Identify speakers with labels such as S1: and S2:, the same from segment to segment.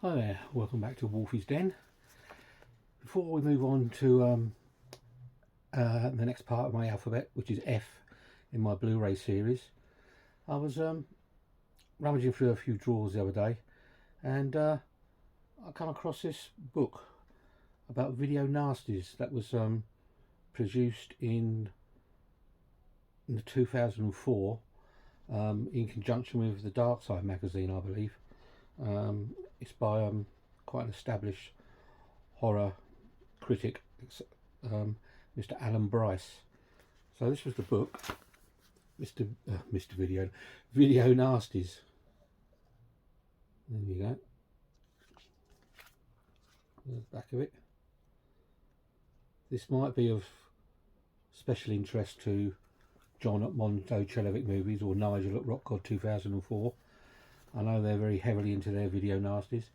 S1: Hi there, welcome back to Wolfie's Den. Before we move on to the next part of my alphabet, which is F in my Blu-ray series, I was rummaging through a few drawers the other day, and I come across this book about video nasties that was produced in 2004 in conjunction with the Dark Side magazine, I believe. It's by quite an established horror critic, Mr. Alan Bryce. So this was the book, Mr. Video Nasties. There you go. There's the back of it. This might be of special interest to John at Montochelevic Movies or Nigel at Rock God 2004. I know they're very heavily into their video nasties.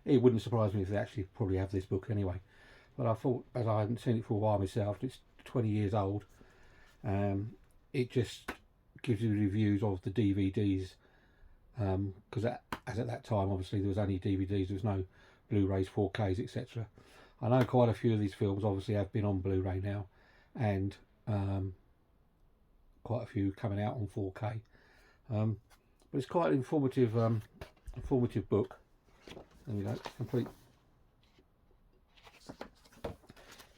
S1: It wouldn't surprise me if they actually probably have this book anyway. But I thought, as I hadn't seen it for a while myself, it's 20 years old. It just gives you reviews of the DVDs. Because as at that time, obviously, there was only DVDs. There was no Blu-rays, 4Ks, etc. I know quite a few of these films obviously have been on Blu-ray now. And quite a few coming out on 4K. But it's quite an informative book. There we go, complete.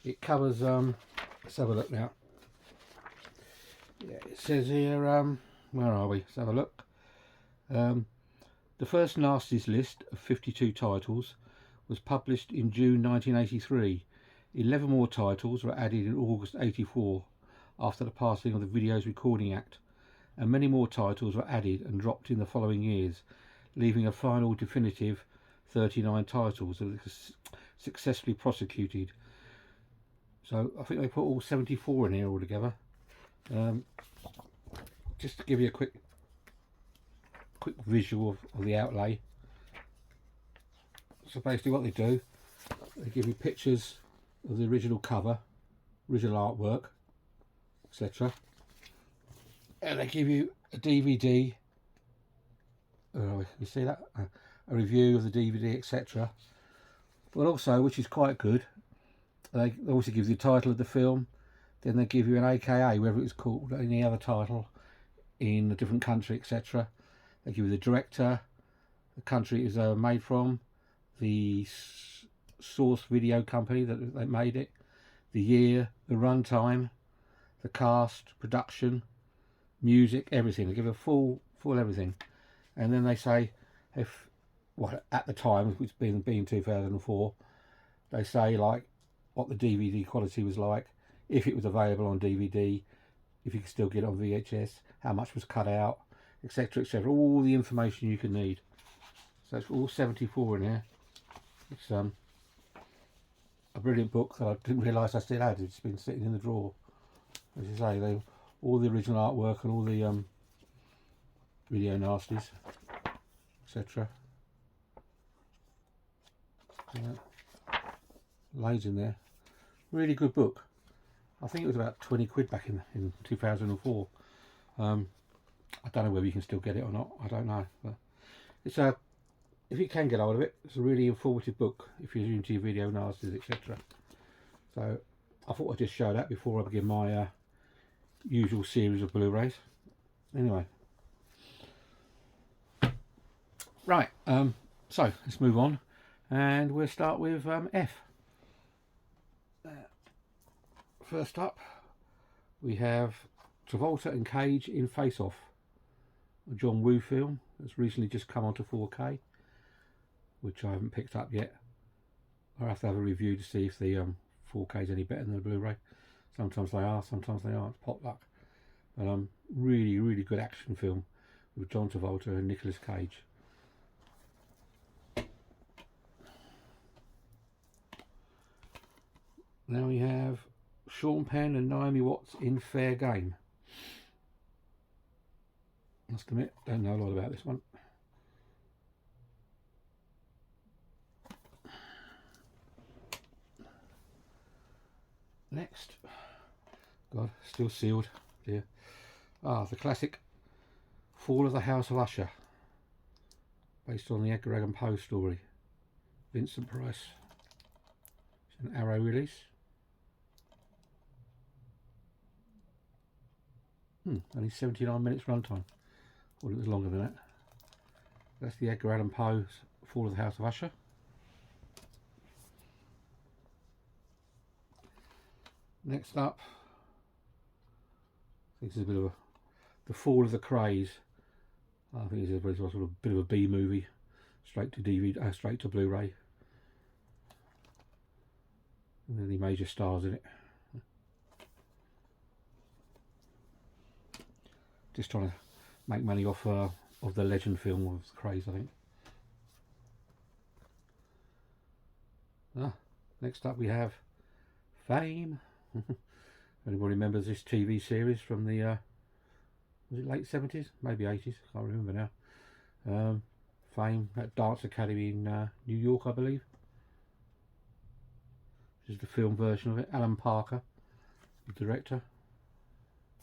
S1: It covers, let's have a look now. Yeah, it says here, where are we? Let's have a look. The first Nasties list of 52 titles was published in June 1983. 11 more titles were added in August 84 after the passing of the Videos Recording Act, and many more titles were added and dropped in the following years, leaving a final definitive 39 titles that were successfully prosecuted. So I think they put all 74 in here altogether. Just to give you a quick visual of the outlay. So basically what they do, they give you pictures of the original cover, original artwork, etc. And they give you a DVD, you see that? A review of the DVD, etc. But also, which is quite good, they also give you the title of the film, then they give you an AKA, whether it's called any other title in a different country, etc. They give you the director, the country it was made from, the source video company that they made it, the year, the runtime, the cast, production, music, everything. They give a full everything, and then they say if at the time, which being 2004, they say like what the DVD quality was like, if it was available on DVD, if you could still get it on VHS, how much was cut out, etc., etc. All the information you can need. So it's all 74 in here. It's a brilliant book that I didn't realise I still had. It's been sitting in the drawer. As you say, all the original artwork and all the video nasties, etc. Loads in there. Really good book. I think it was about 20 quid back in 2004. I don't know whether you can still get it or not. I don't know. But it's if you can get hold of it, it's a really informative book if you're into your video nasties, etc. So I thought I'd just show that before I begin my usual series of Blu-rays. Anyway, right, so let's move on, and we'll start with F. First up, we have Travolta and Cage in Face Off, a John Woo film that's recently just come onto 4K, which I haven't picked up yet. I'll have to have a review to see if the 4K is any better than the Blu-ray. Sometimes they are, sometimes they aren't. It's pot luck. But really good action film with John Travolta and Nicolas Cage. Now we have Sean Penn and Naomi Watts in Fair Game. Must admit, don't know a lot about this one. Next, God, still sealed, dear. The classic Fall of the House of Usher, based on the Edgar Allan Poe story. Vincent Price. It's an Arrow release. Only 79 minutes runtime. Thought it was longer than that. That's the Edgar Allan Poe's Fall of the House of Usher. Next up, I think this is a bit of the Fall of the Craze. I think this is sort of a bit of a B movie, straight to DVD, straight to Blu-ray. And then the major stars in it. Just trying to make money off of the Legend film of the Craze, I think. Next up we have Fame. Anybody remembers this TV series from the was it late 70s, maybe 80s? I can't remember now. Fame, at Dance Academy in New York, I believe. This is the film version of it. Alan Parker, the director.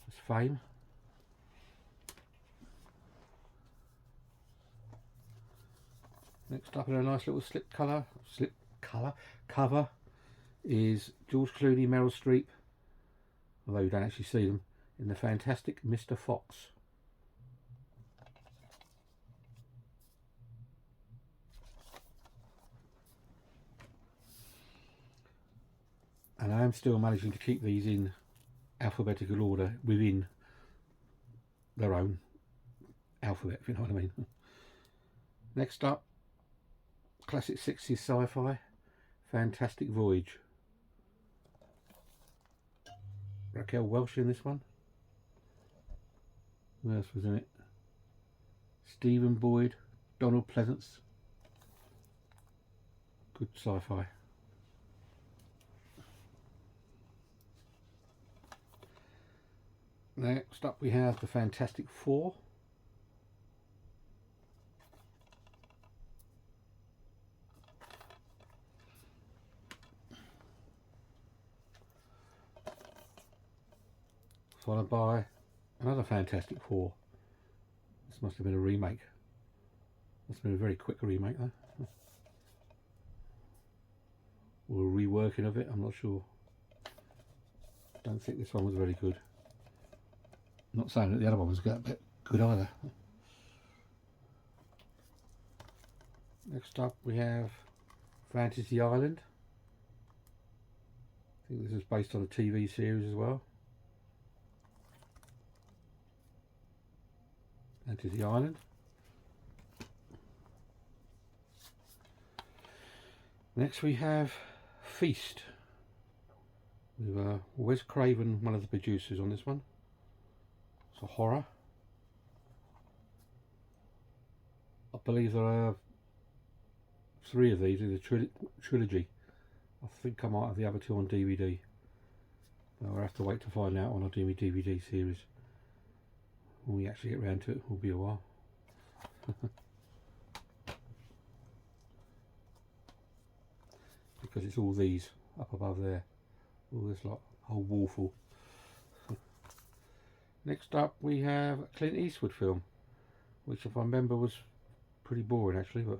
S1: That's Fame. Next up in a nice little slip cover is George Clooney, Meryl Streep, although you don't actually see them, in the Fantastic Mr. Fox. And I am still managing to keep these in alphabetical order within their own alphabet, if you know what I mean. Next up, classic 60s sci-fi, Fantastic Voyage. Raquel Welch in this one. Who else was in it? Stephen Boyd, Donald Pleasance. Good sci-fi. Next up we have the Fantastic Four. Followed by another Fantastic Four. This must have been a remake. Must have been a very quick remake though. Or a reworking of it, I'm not sure. Don't think this one was very good. Not saying that the other one was a bit good either. Next up we have Fantasy Island. I think this is based on a TV series as well. Fantasy Island. Next we have Feast. With Wes Craven, one of the producers on this one. It's a horror. I believe there are 3 of these in the trilogy. I think I might have the other 2 on DVD. I'll have to wait to find out on our DVD series. When we actually get round to it, will be a while. Because it's all these up above there. All this lot, whole wall full. Next up we have a Clint Eastwood film, which if I remember was pretty boring actually, but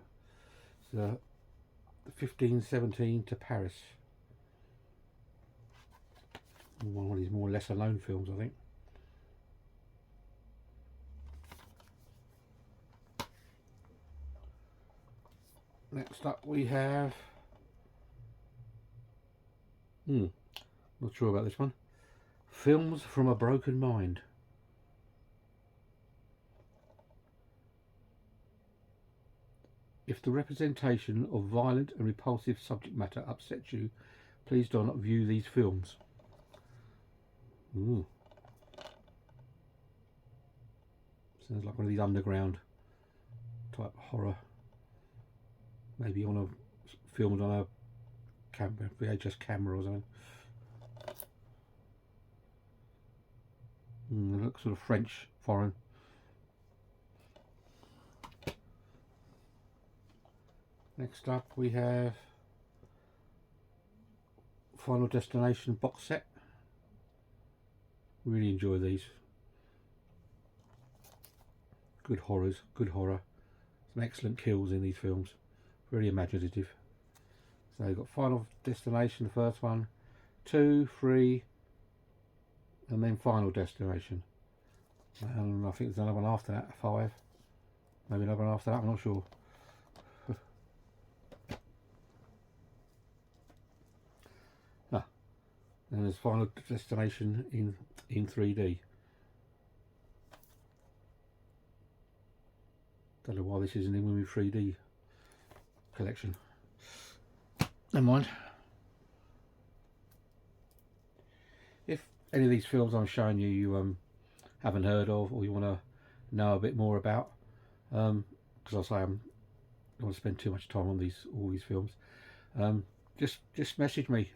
S1: it's the 1517 to Paris. One of his more lesser known films, I think. Next up we have not sure about this one. Films from a Broken Mind. If the representation of violent and repulsive subject matter upsets you, please do not view these films. Ooh. Sounds like one of these underground type horror. Maybe on a filmed on a VHS camera or something. It looks sort of French, foreign. Next up we have Final Destination box set. Really enjoy these. Good horrors, good horror. Some excellent kills in these films. Very imaginative. So you've got Final Destination, the first one, 2, 3, and then Final Destination. And I think there's another one after that, 5. Maybe another one after that, I'm not sure. And there's Final Destination in 3D. Don't know why this isn't in with 3D collection. Never mind. If any of these films I'm showing you haven't heard of, or you want to know a bit more about, because I say I don't want to spend too much time on all these films, just message me,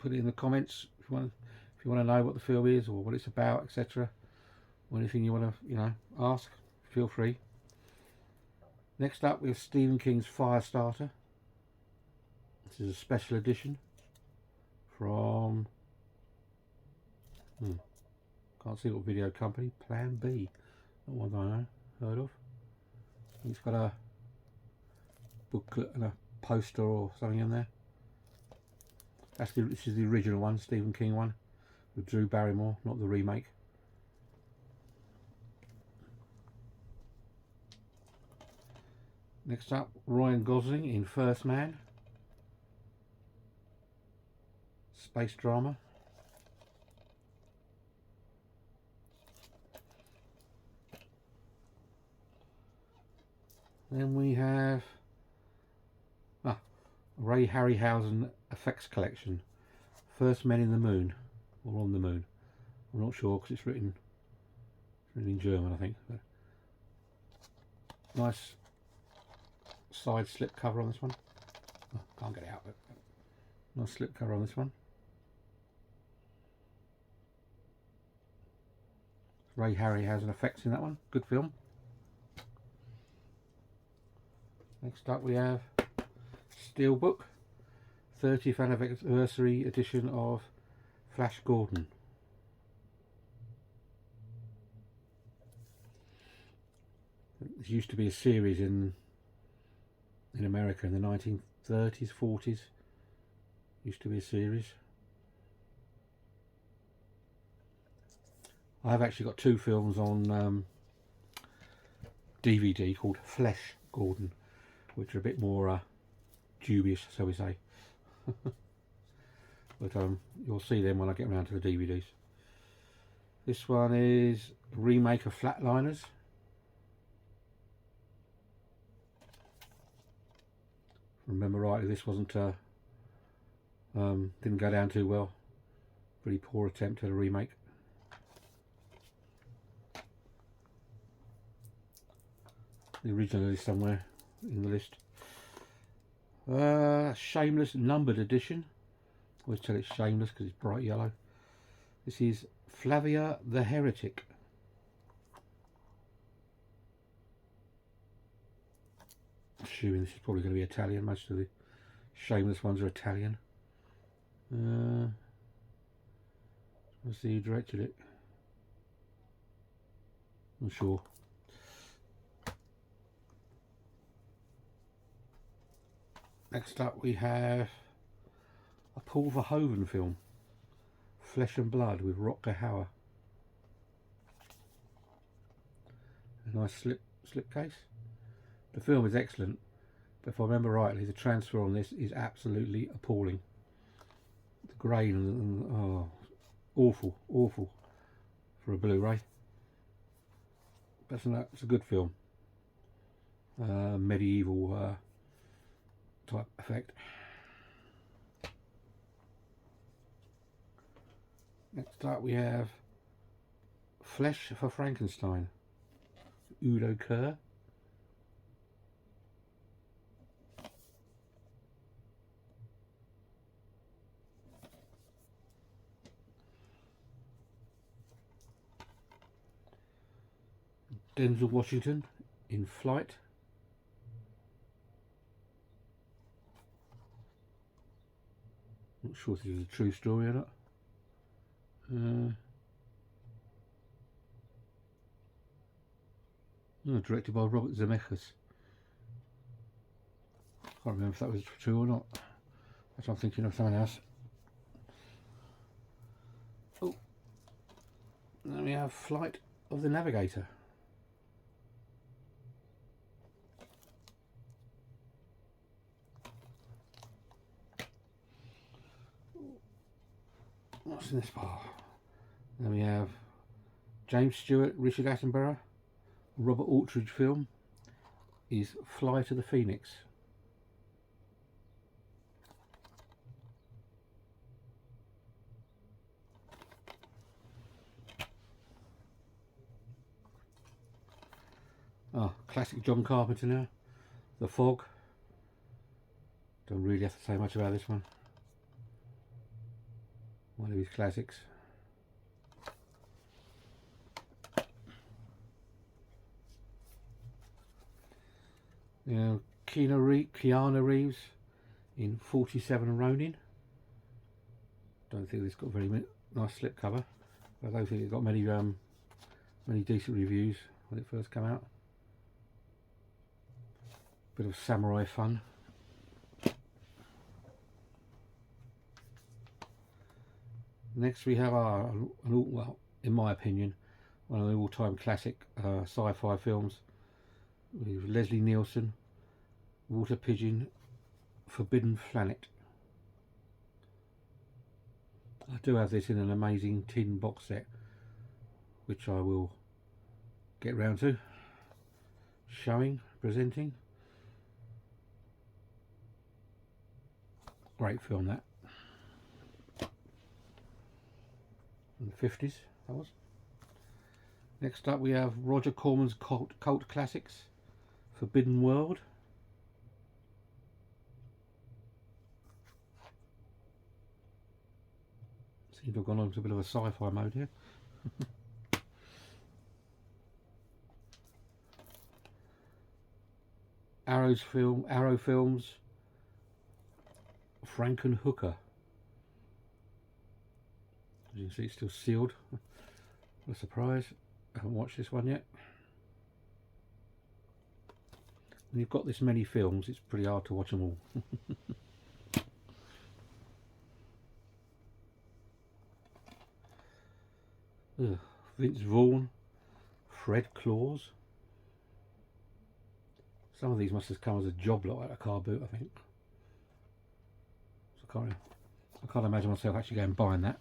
S1: put it in the comments if you want to know what the film is or what it's about, etc. Or anything you want to ask, feel free. Next up, we have Stephen King's Firestarter. This is a special edition from can't see what video company. Plan B, not one I know heard of. It's got a booklet and a poster or something in there. This is the original one, Stephen King one, with Drew Barrymore, not the remake. Next up, Ryan Gosling in First Man. Space drama. Then we have Ray Harryhausen effects collection. First Men in the Moon, or On the Moon. I'm not sure because it's written in German, I think. But nice side slip cover on this one. Oh, can't get it out, but nice slip cover on this one. Ray Harryhausen effects in that one. Good film. Next up we have Steelbook, 30th anniversary edition of Flash Gordon. It used to be a series in America in the 1930s, 40s. Used to be a series. I've actually got 2 films on DVD called Flesh Gordon, which are a bit more dubious, so we say. But you'll see them when I get around to the DVDs. This one is a remake of Flatliners. Remember rightly, this wasn't didn't go down too well. Pretty poor attempt at a remake. The original is somewhere in the list. Shameless numbered edition. Always tell it's shameless because it's bright yellow. This is Flavia the Heretic. Assuming this is probably going to be Italian. Most of the shameless ones are Italian. Let's see who directed it. I'm sure. Next up we have a Paul Verhoeven film, Flesh and Blood, with Rutger Hauer. A nice slipcase. The film is excellent, but if I remember rightly, the transfer on this is absolutely appalling. The grain and awful for a Blu-ray. But it's a good film. Medieval type effect. Next up we have Flesh for Frankenstein, Udo Kerr. Denzel Washington in Flight. Not sure if this is a true story or not. Directed by Robert Zemeckis. Can't remember if that was true or not. That's what I'm thinking of, someone else. Oh, then we have Flight of the Navigator. What's in this bar? Then we have James Stewart, Richard Attenborough, Robert Aldridge film is Fly to the Phoenix. Oh, classic John Carpenter now. The Fog. Don't really have to say much about this one. One of his classics. Now, Keanu Reeves in 47 Ronin. Don't think it's got very nice slipcover. I don't think it got many decent reviews when it first came out. Bit of samurai fun. Next we have well, in my opinion, one of the all-time classic sci-fi films with Leslie Nielsen, Water Pigeon, Forbidden Planet. I do have this in an amazing tin box set, which I will get round to showing, presenting. Great film, that. In the 50s, that was. Next up we have Roger Corman's cult classics, Forbidden World. Seems to have gone on to a bit of a sci-fi mode here. Arrow Films, Frankenhooker. As you can see, it's still sealed. What a surprise. I haven't watched this one yet. When you've got this many films, it's pretty hard to watch them all. Vince Vaughn, Fred Claus. Some of these must have come as a job lot at a car boot, I think. So I can't imagine myself actually going and buying that.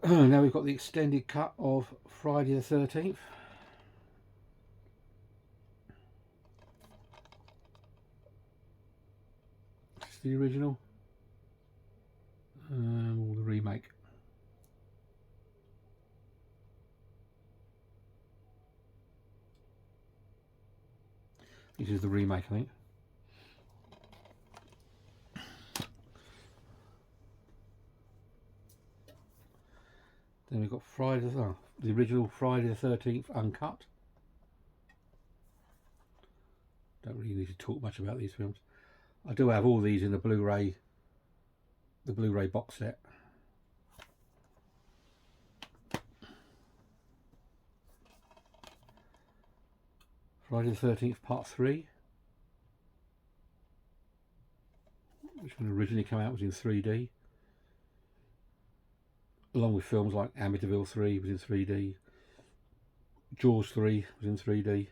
S1: Now we've got the extended cut of Friday the 13th. This is the original or the remake. This is the remake, I think. Then we've got the original Friday the 13th uncut. Don't really need to talk much about these films. I do have all these in the Blu-ray box set. Friday the 13th Part 3, which when originally came out was in 3D. Along with films like Amityville 3 was in 3D, Jaws 3 was in 3D,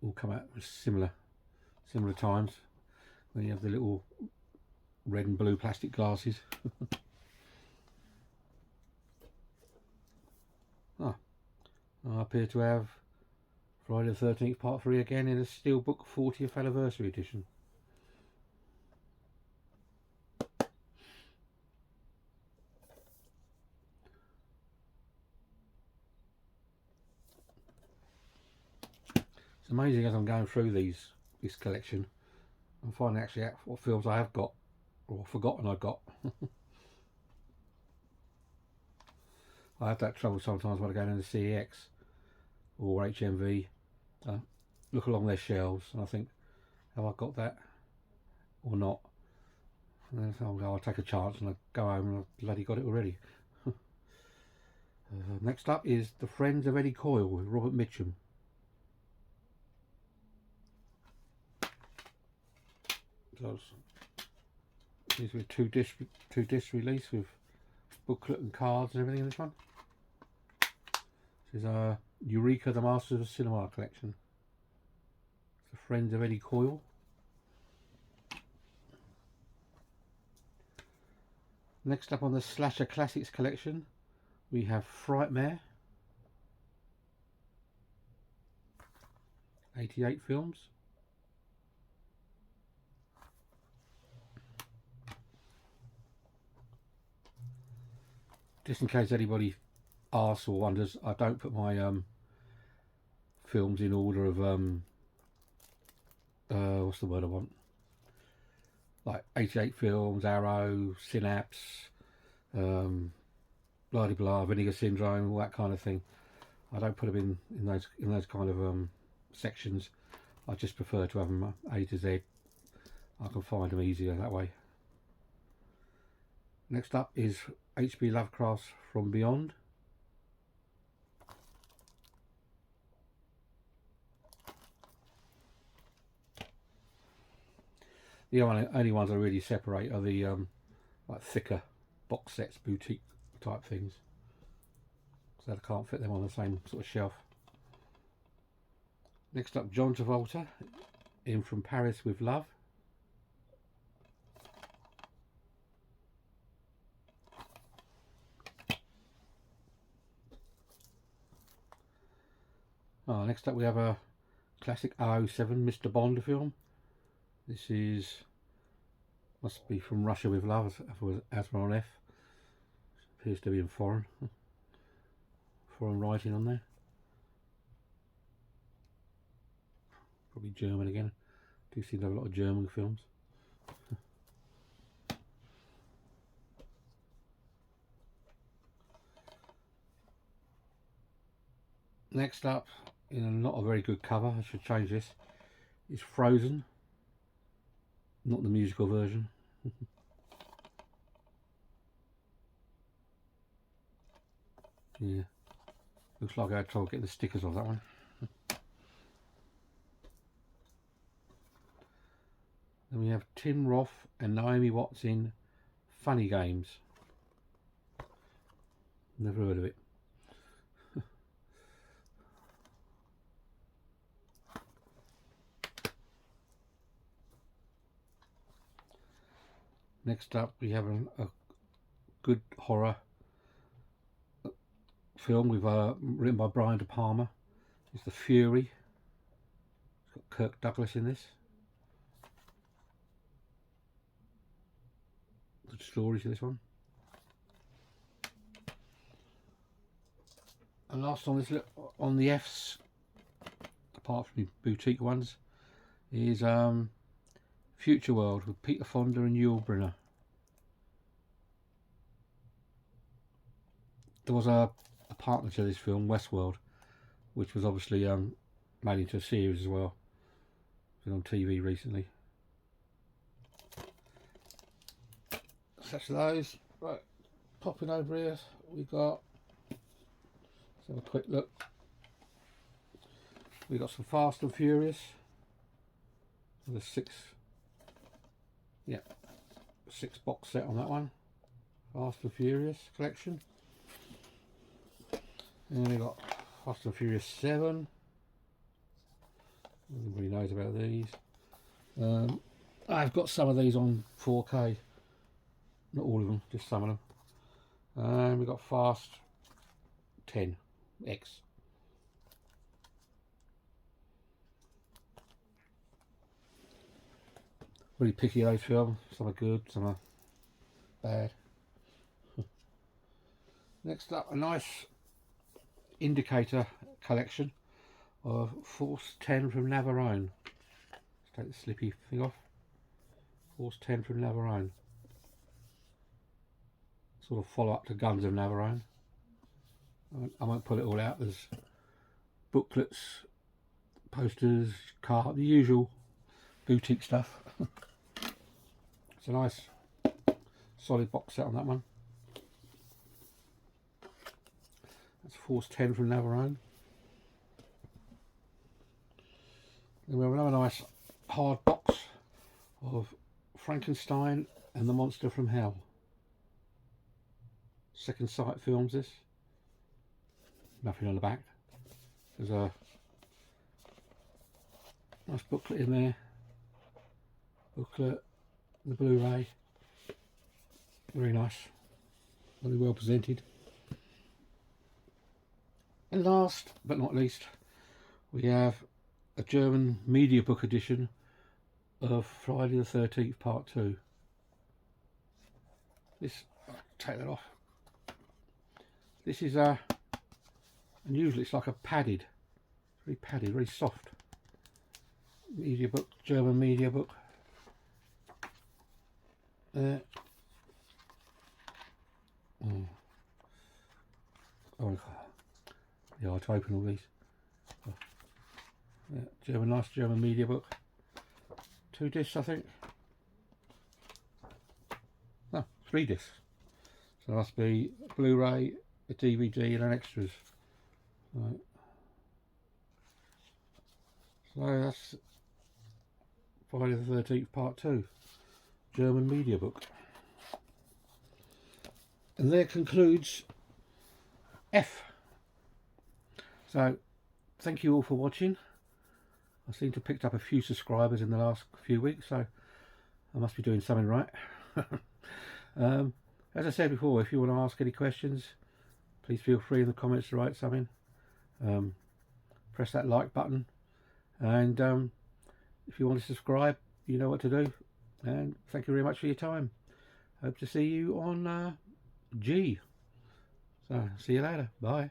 S1: all come out at similar times, when you have the little red and blue plastic glasses. I appear to have Friday the 13th Part 3 again in a Steelbook 40th Anniversary Edition. It's amazing as I'm going through this collection, I'm finding actually out what films I have got or forgotten I've got. I have that trouble sometimes when I go down to CEX or HMV. Look along their shelves and I think, have I got that or not? And then I'll take a chance and I go home and I've bloody got it already. Next up is The Friends of Eddie Coyle with Robert Mitchum. So these were two disc release with booklet and cards and everything in this one. This is Eureka, the Masters of Cinema collection. The Friends of Eddie Coyle. Next up on the Slasher Classics collection, we have Frightmare. 88 films. Just in case anybody asks or wonders, I don't put my films in order of what's the word I want? Like 88 films, Arrow, Synapse, blah blah blah, Vinegar Syndrome, all that kind of thing. I don't put them in those kind of sections. I just prefer to have them A to Z. I can find them easier that way. Next up is H.P. Lovecraft's From Beyond. The only ones I really separate are the like thicker box sets, boutique type things, so I can't fit them on the same sort of shelf. Next up, John Travolta in From Paris with Love. Next up we have a classic 007 Mr. Bond film. This is, must be From Russia with Love, as on F. Appears to be in foreign writing on there. Probably German again. Do seem to have a lot of German films. Next up, in a not a very good cover, I should change this, is Frozen. Not the musical version. Yeah, looks like I had trouble getting the stickers off that one. Then we have Tim Roth and Naomi Watts in Funny Games. Never heard of it. Next up we have a good horror film with written by Brian De Palma. It's The Fury. It's got Kirk Douglas in this. Good story to this one. And last on this on the F's, apart from the boutique ones, is Future World with Peter Fonda and Yul Brynner. There was a partner to this film, Westworld, which was obviously made into a series as well. It's been on TV recently. Such those. Right, popping over here, we got. Let's have a quick look. We got some Fast and Furious. The six box set on that one. Fast and Furious collection. And then we got Fast and Furious 7. Everybody knows about these. I've got some of these on 4K. Not all of them, just some of them. And we got Fast 10 X. Really picky those films. Some are good, some are bad. Next up, a nice indicator collection of Force 10 from Navarone. Let's take the slippy thing off. Force 10 from Navarone. Sort of follow up to Guns of Navarone. I won't pull it all out. There's booklets, posters, card, the usual boutique stuff. It's a nice solid box set on that one. That's Force 10 from Navarone. Then we have another nice hard box of Frankenstein and the Monster from Hell. Second Sight Films this. Nothing on the back. There's a nice booklet in there. Booklet, the Blu-ray. Very nice. Very well presented. And last but not least, we have a German media book edition of Friday the 13th Part 2. This, I'll take that off. This is unusual. It's like a padded, very padded, very soft media book, German media book. There. Oh, yeah, I'll open all these. Oh. Yeah, nice German media book. 2 discs, I think. No, 3 discs. So there must be a Blu-ray, a DVD, and an extras. Right. So that's Friday the 13th Part 2, German media book. And there concludes F. So thank you all for watching. I seem to have picked up a few subscribers in the last few weeks, so I must be doing something right. As I said before, if you want to ask any questions, please feel free in the comments to write something. Press that like button, and if you want to subscribe, you know what to do. And thank you very much for your time. Hope to see you on G. So see you later. Bye.